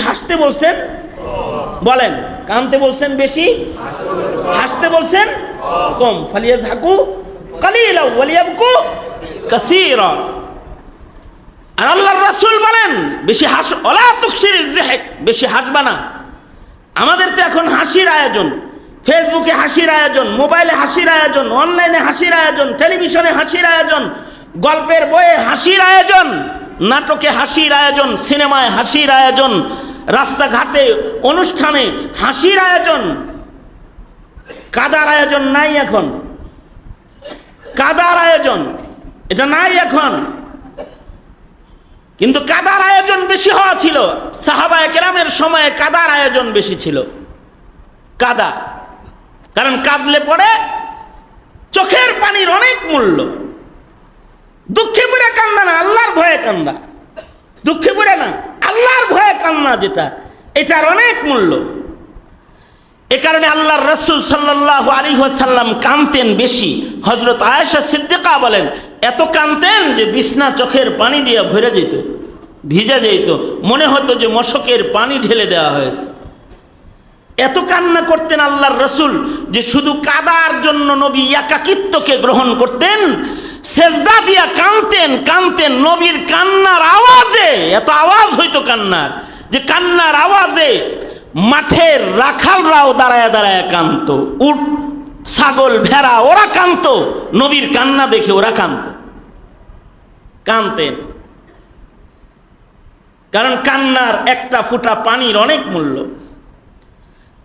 হাসতে বলছেন? বলেন, কানতে বলছেন বেশি, হাসতে বলছেন কম। ফালিয়াযহাকু কালিলা ওয়ালিয়াবকু কাসীরা। আর আল্লাহর রাসূল বলেন বেশি হাস, ওয়ালা তুকসিরিজ যিহক, বেশি হাসবা না। আমাদের তো এখন হাসির আয়োজন, ফেসবুকে হাসির আয়োজন, মোবাইলে হাসির আয়োজন, অনলাইনে হাসির আয়োজন, টেলিভিশনে হাসির আয়োজন, গল্পের বইয়ে হাসির আয়োজন, নাটকে হাসির আয়োজন, সিনেমায় হাসির আয়োজন, রাস্তাঘাটে অনুষ্ঠানে হাসির আয়োজন। কাদার আয়োজন নাই এখন, কাদার আয়োজন এটা নাই এখন। কিন্তু কাদার আয়োজন বেশি হওয়া ছিল সাহাবায়ে কেরামের সময়ে, কাদার আয়োজন বেশি ছিল। কাদা, কারণ কাঁদলে পরে চোখের পানির অনেক মূল্য। দুঃখে পড়ে কান্দা না, আল্লাহর ভয়ে কান্দা। দুঃখে পড়ে না, আল্লাহর ভয়ে কান্না, যেটা এটার অনেক মূল্য। এ কারণে আল্লাহর রাসূল সাল্লাল্লাহু আলাইহি ওয়াসাল্লাম কাঁদতেন বেশি। হযরত আয়েশা সিদ্দিকা বলেন এত কাঁদতেন যে বিছনা চোখের পানি দিয়ে ভরে যেত, ভিজে যেত, মনে হতো যে মশকের পানি ঢেলে দেওয়া হয়েছে। এত কান্না করতেন আল্লাহর রাসূল যে শুধু কাদার জন্য নবী একাকিত্বকে গ্রহণ করতেন, সেজদা দিয়া কাঁদতেন কাঁদতেন। নবীর কান্নার আওয়াজে, এত আওয়াজ হইতো কান্নার, যে কান্নার আওয়াজে মাঠের রাখালরাও দাঁড়ায় দাঁড়ায় কাঁদতো, উট ছাগল ভেড়া ওরা কাঁদতো, নবীর কান্না দেখে ওরা কাঁদতো, কাঁদতেন। কারণ কান্নার একটা ফোঁটা পানির অনেক মূল্য।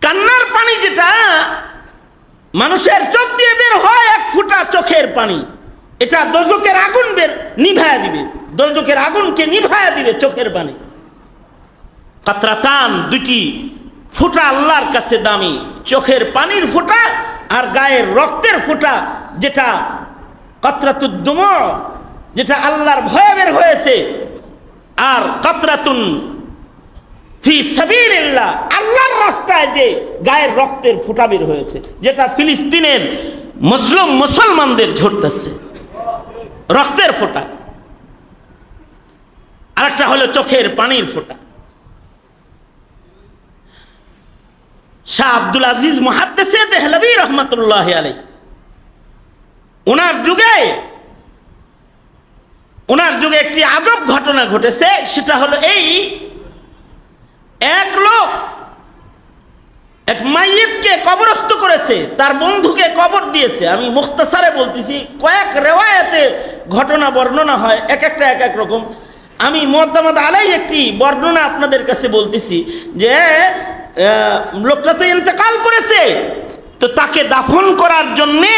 কান্নার পানি যেটা মানুষের চোখ দিয়ে বের হয়, এক ফোঁটা চোখের পানি, এটা দোজখের আগুন নিভায়া দিবে, দোজখের আগুনকে নিভায়া দিবে চোখের পানি। কাতরাতান, দুটি ফোঁটা আল্লাহর কাছে দামি, চোখের পানির ফোঁটা আর গায়ের রক্তের ফোঁটা, যেটা কাতরাতুদ দুমু, যেটা আল্লাহর ভয়ে বের হয়েছে, আর কাতরাতুন ফি সাবিলিল্লাহ, আল্লাহর রাস্তায় যে গায়ের রক্তের ফোঁটা বের হয়েছে, যেটা ফিলিস্তিনের মুসলিম মুসলমানদের ঝরতেছে রক্তের ফোঁটা। আরেকটা হলো চোখের পানির ফোঁটা। শাহ আব্দুল আজিজ মুহাদ্দিসে দেহলভী রহমাতুল্লাহি আলাইহি, ওনার যুগে একটি আজব ঘটনা ঘটেছে। সেটা হলো এই, এক লোক এক মাইয়িতকে কবরস্থ করেছে, তার বন্ধুকে কবর দিয়েছে। আমি মুখতাসারে বলতেছি, কয়েক রেওয়ায়েতে ঘটনা বর্ণনা হয়, এক একটা এক এক রকম। আমি মুআতামাদ আলাই একটি বর্ণনা আপনাদের কাছে বলতেছি, যে লোকটা তো ইন্তেকাল করেছে, তো তাকে দাফন করার জন্যে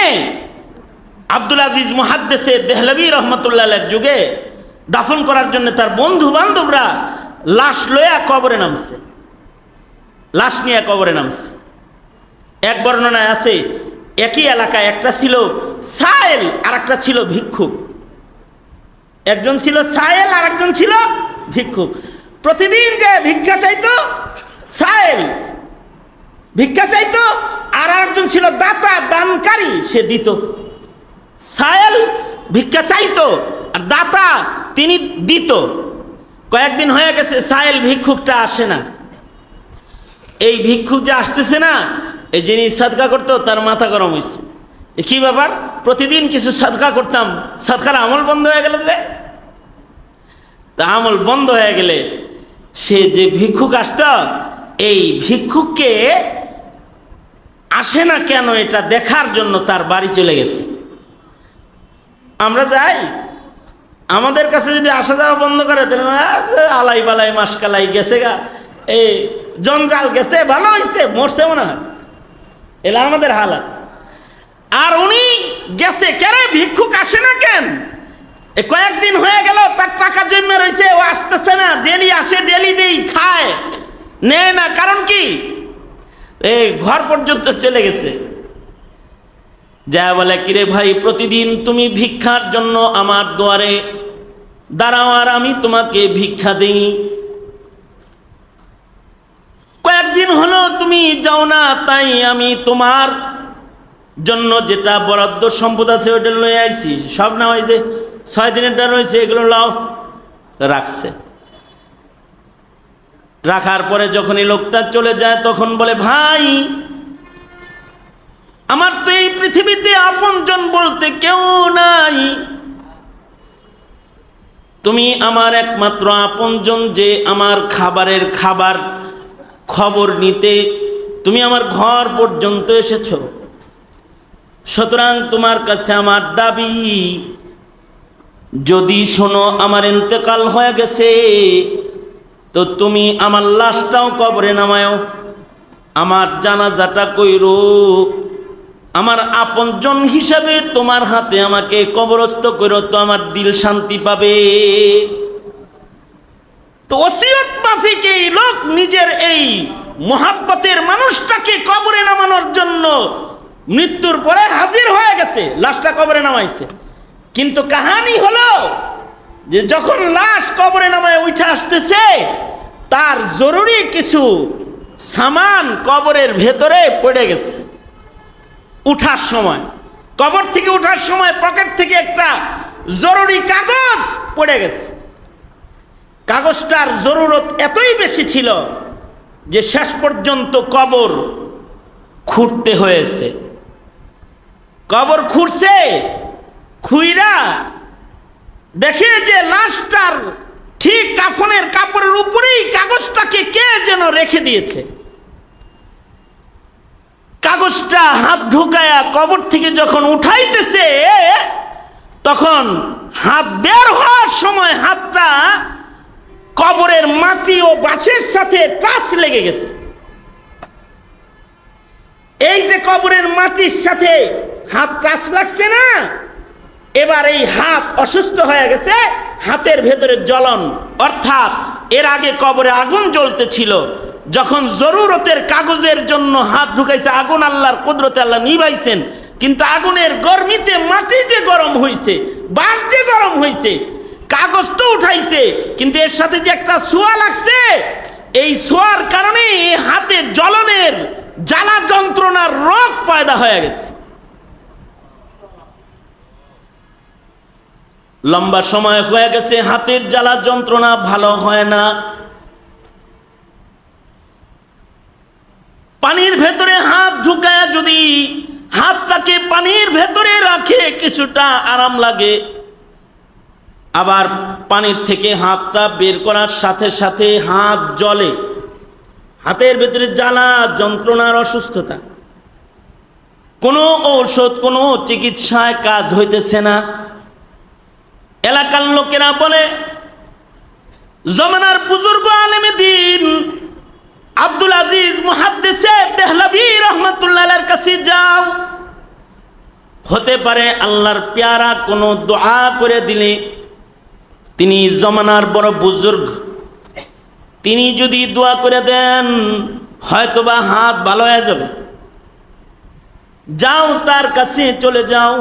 আব্দুল আজিজ মুহাদ্দিসে দেহলভী রহমাতুল্লাহ আলাইহির যুগে দাফন করার জন্য তার বন্ধু বান্ধবরা লাশ লইয়া কবরে নামছে, লাশ নিয়ে কবরে নামছে। এক বর্ণনায় আছে একই এলাকায় একটা ছিল সায়েল আর একটা ছিল ভিক্ষুক। একজন ছিল সায়েল আর একজন ছিল ভিক্ষুক। প্রতিদিন যে ভিক্ষা চাইতো সায়েল, ভিক্ষা চাইতো, আর একজন ছিল দাতা, দানকারী, সে দিত। সায়েল ভিক্ষা চাইতো আর দাতা তিনি দিত। কয়েকদিন হয়ে গেছে সায়েল ভিক্ষুকটা আসে না। এই ভিক্ষুক যে আসতেছে না, এই যিনি সাদকা করতো তার মাথা গরম হয়েছে। কি ব্যাপার, প্রতিদিন কিছু সাদকা করতাম, সাদকার আমল বন্ধ হয়ে গেল যে? তা আমল বন্ধ হয়ে গেলে সে যে ভিক্ষুক আসত, এই ভিক্ষুককে আসে না কেন এটা দেখার জন্য তার বাড়ি চলে গেছে। আমরা যাই, আমাদের কাছে যদি আসা যাওয়া বন্ধ করে, তাহলে আলাই বালাই মাসকালাই গেছে গা, এই জঞ্জাল গেছে, ভালো হয়েছে, মরছে মনে হয়, এলা আমাদের হালাত। আর উনি গেছে কেরে, ভিক্ষুক আসে না কেন? কয়েকদিন হয়ে গেল, তার টাকা জমে রয়েছে, ও আসতেছে না। ডেলি আসে, ডেলি দেই, খায়, নেয় না। কারণ কি? এই ঘর পর্যন্ত চলে গেছে। যা বলে, কিরে ভাই, প্রতিদিন তুমি ভিক্ষার জন্য আমার দুয়ারে দাঁড়াও আর আমি তোমাকে ভিক্ষা দিই, কয়েকদিন হলো তুমি যাও না, তাই আমি তোমার জন্য যেটা বরাদ্দ সম্পদ আছে ওটা লয়ে আইছি। সব না, ওই যে 6 দিনেরটা রয়েছে, এগুলো লাও, রাখছে। রাখার পরে যখন এই লোকটা চলে যায় তখন বলে, ভাই আমার তো এই পৃথিবীতে আপনজন বলতে কেউ নাই, তুমি আমার একমাত্র আপনজন, যে আমার খাবারের খবর নিতে তুমি আমার ঘর পর্যন্ত এসেছো। সুতরাং তোমার কাছে আমার দাবি, যদি শোনো আমার ইন্তেকাল হয়ে গেছে তো তুমি আমার লাশটাও কবরে নামায়ো, আমার জানাজাটা কইরো, আমার আপনজন হিসাবে তোমার হাতে আমাকে কবরস্থ করো, তো আমার দিল শান্তি পাবে। তো ওসিয়ত মাফিক এই লোক নিজের এই মোহাব্বতের মানুষটাকে কবরে নামানোর জন্য মৃত্যুর পরে হাজির হয়ে গেছে, লাশটা কবরে নামাইছে। কিন্তু কাহিনী হলো যে যখন লাশ কবরে নামায় উঠে আসতেছে, তার জরুরি কিছু সামান কবরের ভেতরে পড়ে গেছে। উঠার সময়, কবর থেকে উঠার সময় পকেট থেকে একটা জরুরি কাগজ পড়ে গেছে। কাগজটার জরুরত এতই বেশি ছিল যে শেষ পর্যন্ত কবর খুঁড়তে হয়েছে। কবর খুঁড়ছে, খুইরা দেখে যে লাশটার ঠিক কাফনের কাপড়ের উপরেই কাগজটাকে কে যেন রেখে দিয়েছে। কাগজটা হাত ঢুকায়া কবর থেকে যখন উঠাইতেছে, তখন হাত বের হওয়ার সময় হাতটা কবরের মাটি ও বাঁশের সাথে টাচ লেগে গেছে। এই যে কবরের মাটির সাথে হাত টাচ লাগছে না, এবার এই হাত অসুস্থ হয়ে গেছে, হাতের ভেতরে জ্বলন, অর্থাৎ এর আগে কবরে আগুন জ্বলতেছিল, যখন জরুরতের কাগজের জন্য হাত ঢুকাইছে, আগুন আল্লাহর কুদরতে আল্লাহ নিভাইছেন, কিন্তু আগুনের গরমিতে মাটি যে গরম হয়েছে, বাঁশ যে গরম হয়েছে, কাগজ তো উঠাইছে, কিন্তু এর সাথে যে একটা ছোঁয়া লাগছে, এই ছোঁয়ার কারণে হাতে জ্বলনের জ্বালা যন্ত্রণার রোগ পয়দা হয়ে গেছে। লম্বা সময় হয়ে গেছে, হাতের জ্বালা যন্ত্রণা ভালো হয় না। পানির ভেতরে হাত ঢুকায়া যদি হাতটাকে পানির ভেতরে রাখে কিছুটা আরাম লাগে, আবার পানির থেকে হাতটা বের করার সাথে সাথে হাত জ্বলে, হাতের ভেতরে জ্বালা যন্ত্রণার অসুস্থতা, কোনো ঔষধ কোনো চিকিৎসায় কাজ হইতেছে না। এলাকার লোকেরা বলে, জমানার বুজুর্গ আলেমে দ্বীন আব্দুল আজিজ মুহাদ্দিসে দেহলভী রহমাতুল্লাহর কাছে যাও, হতে পারে আল্লাহর প্যারা কোনো দোয়া করে দিলে, তিনি জমানার বড় বুজুর্গ, তিনি যদি দোয়া করে দেন হয়তোবা হাত ভালো হয়ে যাবে। যাও, তার কাছে চলে যাও।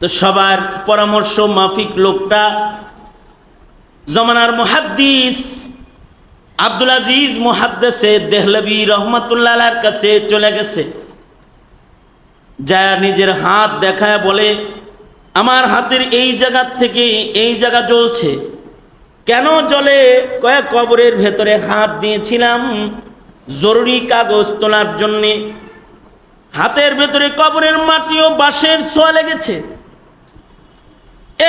তো সবার পরামর্শ মাফিক লোকটা জমানার মুহাদ্দিস আব্দুল আজিজ মুহাদ্দিসে দেহলভী রহমাতুল্লাহর কাছে চলে গেছে। যা নিজের হাত দেখায় বলে, আমার হাতের এই জায়গা থেকে এই জায়গা জ্বলছে। কেন জ্বলে? কয়েক কবরের ভেতরে হাত দিয়েছিলাম জরুরি কাগজ তোলার জন্যে, হাতের ভেতরে কবরের মাটি ও বাঁশের ছোঁয়া লেগেছে,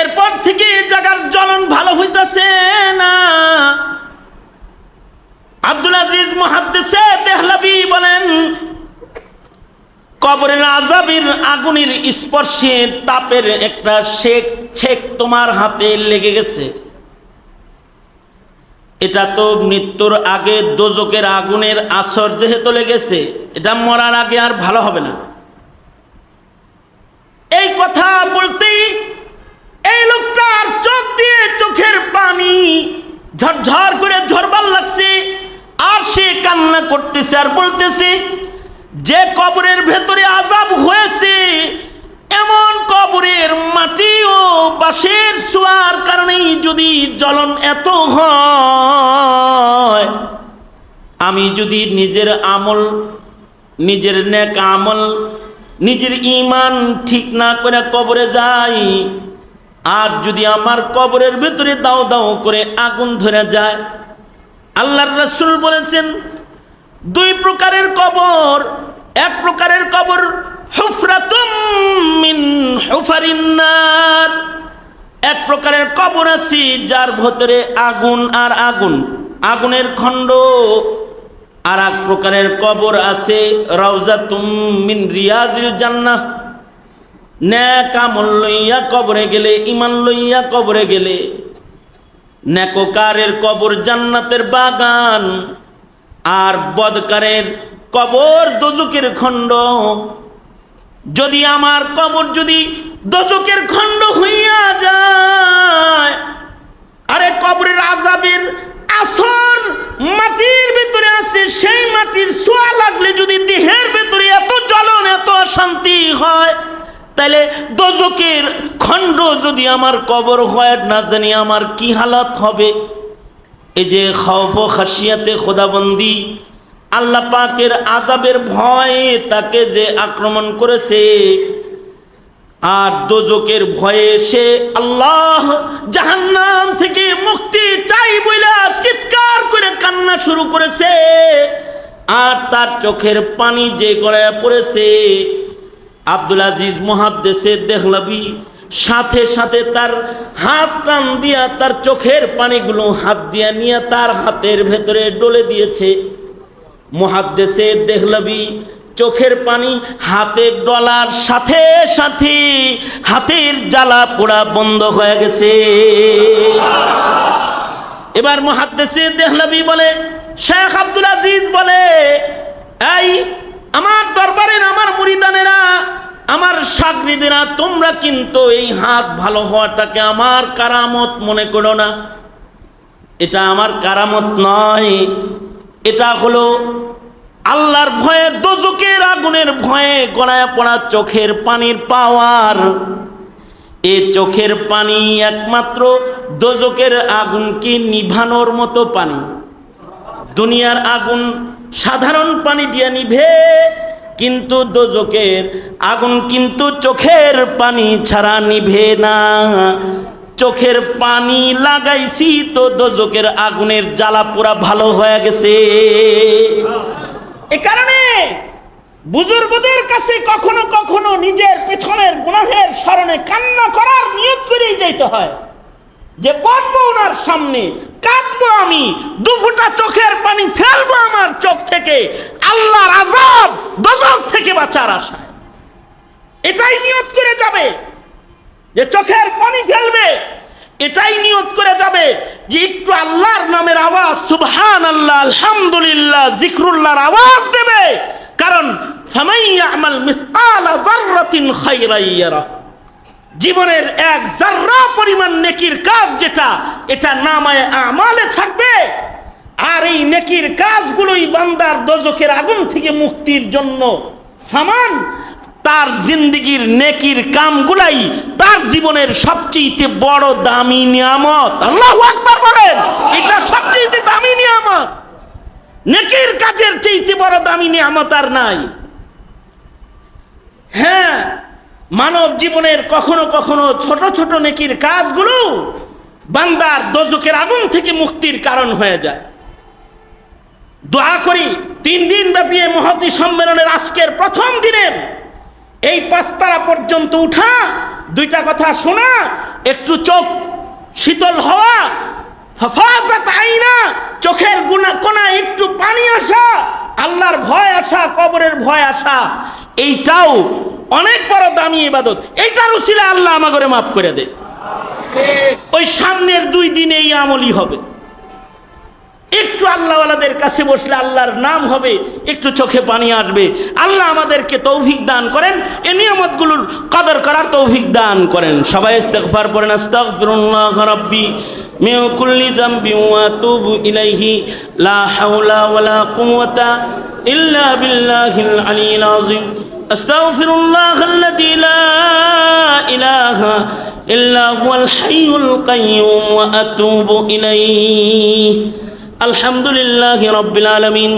এরপর থেকে এই জায়গার জ্বলন ভালো হইতাছে না। আব্দুল আজিজ মুহাদ্দিসে দেহলভী বলেন, কবরের আযাবের আগুনের স্পর্শে তাপের একটা ছেক তোমার হাতে লেগে গেছে। এটা তো মৃত্যুর আগে দোজকের আগুনের আসর যেহেতু লেগেছে, এটা মরার আগে আর ভালো হবে না। এই কথা বলতেই এই লোকটার চোখ দিয়ে চোখের পানি ঝরঝর করে ঝরবার লাগছে, আর সে কান্না করতেছে আর বলতেছে, যে কবরের ভেতরে আযাব হয়েছে, এমন কবরের মাটি ও বাঁশের ছোঁয়ার কারণেই যদি জ্বলন এত হয়, আমি যদি নিজের আমল, নিজের নেক আমল, নিজের ঈমান ঠিক না করে কবরে যাই, আর যদি আমার কবরের ভেতরে দাও দাও করে আগুন ধরে যায়, আল্লাহর রাসূল বলেছেন দুই প্রকারের কবর, এক প্রকারের কবর হুফরাতুম মিন হুফারিন নার, এক প্রকারের কবর আছে যার ভিতরে আগুন আর আগুন, আগুনের খণ্ড। আর এক প্রকারের কবর আছে রাউজাতুম মিন রিয়াজিল জান্নাহ, নেক আমল লইয়া কবরে গেলে, ঈমান লইয়া কবরে গেলে নেককারের কবর জান্নাতের বাগান, আর বদকারের কবর দোজকের খণ্ড। যদি আমার কবর যদি দোজকের খণ্ড হইয়া যায়, আরে কবরের আযাবের আসর মাটির ভিতরে আছে, সেই মাটির ছোঁয়া লাগলে যদি দেহের ভিতরে এত জ্বলন এত অশান্তি হয়, তাহলে দোজকের খণ্ড যদি আমার কবর হয়, না জানি আমার কি হালত হবে। এই যে খৌফ ও খাশিয়াতে খোদাবন্দি, আল্লাহ পাকের আযাবের ভয়ে তাকে যে আক্রমণ করেছে, আর দোজকের ভয়ে সে আল্লাহ জাহান্নাম থেকে মুক্তি চাই বইলা চিৎকার করে কান্না শুরু করেছে, আর তার চোখের পানি যে গড়ায় পড়েছে। আব্দুল আজিজ মুহাদ্দিসে দেহলভী সাথে সাথে তার হাত টান দিয়া তার চোখের পানিগুলো হাত দিয়া নিয়ে তার হাতের ভেতরে ডলে দিয়েছে। মুহাদ্দিসে দেহলভী চোখের পানি হাতে ডলার সাথে সাথে হাতের জ্বালা পোড়া বন্ধ হয়ে গেছে। এবার মুহাদ্দিসে দেহলভী বলে, শেখ আব্দুল আজিজ বলে, এই আমার দরবারের আমার মুরিদানেরা, আমার শাগরিদেরা, তোমরা কিন্তু এই হাত ভালো হওয়াটাকে আমার কারামত মনে করো না। এটা আমার কারামত নয়, এটা হলো আল্লাহর ভয়ে দোজকের আগুনের ভয়ে গড়ায় পড়া চোখের পানির পাওয়ার। এ চোখের পানি একমাত্র দোজকের আগুনকে নিভানোর মতো পানি। দুনিয়ার আগুন সাধারণ পানি দিয়ে নিভে, কিন্তু দোজকের আগুন কিন্তু চোখের পানি ছাড়া নিভে না। চোখের পানি লাগাইছি তো দোজকের আগুনের জ্বালা পোড়া ভালো হয়ে গেছে। এ কারণে বুজুর্গদের কাছে কখনো কখনো নিজের পেছনের গুনাহের স্মরণে কান্না করার নিয়ত করেই যাইতে হয়, যে বলবো ওনার সামনে, কাঁদবো আমি, দুফোঁটা চোখের পানি ফেলবো আমার চোখ থেকে, আল্লাহর আযাব দোজখ থেকে বাঁচার আশায়। এটাই নিয়ত করে যাবে যে চোখের পানি ফেলবে, এটাই নিয়ত করে যাবে যে একটু আল্লাহর নামের আওয়াজ, সুবহানাল্লাহ, আলহামদুলিল্লাহ, জিকরুল্লাহর আওয়াজ দেবে। কারণ ফামান ইয়ামাল মিসকালা যাররাতিন খায়রান ইয়ারা, জীবনের এক যাররা পরিমাণ নেকির কাজ যেটা, এটা নামায়ে আমালে থাকবে। আর এই নেকির কাজগুলোই বান্দার দোজখের আগুন থেকে মুক্তির জন্য সামান। তার জিন্দেগির নেকির কামগুলাই তার জীবনের সবচেয়ে বড় দামি নিয়ামত। আল্লাহু আকবার বলেন, এটা সবচেয়ে দামি নিয়ামত। নেকির কাজের চেয়ে বড় দামি নিয়ামত আর নাই। হ্যাঁ, মানব জীবনের কখনো কখনো ছোট ছোট নেকির কাজগুলো বান্দার দোজখের আগুন থেকে মুক্তির কারণ হয়ে যায়। দোয়া করি 3 দিন ব্যাপী মহতী সম্মেলনের আজকের প্রথম দিনের এই 5 তারা পর্যন্ত উঠা, 2টা কথা শোনা, একটু চোখ শীতল হওয়া, ফাফাজাত আইনা, চোখের কোনায় একটু পানি আসা, আল্লাহর ভয় আসা, কবরের ভয় আসা, এইটাও অনেক বড় দামি ইবাদত। এইটার উসিলা আল্লাহ আমাকে মাফ করে দে। ওই সামনের 2 দিন এই আমলই হবে। একটু আল্লাহওয়ালাদের কাছে বসলে আল্লাহর নাম হবে, একটু চোখে পানি আসবে। আল্লাহ আমাদেরকে তৌফিক দান করেন, এই নিয়ামতগুলোর কদর করার তৌফিক দান করেন। সবাই ইস্তিগফার পড়েন, আস্তাগফিরুল্লাহ রাব্বি মিন কুল্লি যামবি ওয়া আতুবু ইলাইহি, লা হাওলা ওয়ালা কুওয়াতা ইল্লা বিল্লাহিল আলিয়্যিল আযীম। আস্তাগফিরুল্লাহাল্লাযী লা ইলাহা ইল্লা হুয়াল হাইয়ুল কাইয়্যুম ওয়া আতুবু ইলাইহি। আলহামদুলিল্লাহি রাব্বিল আলামিন।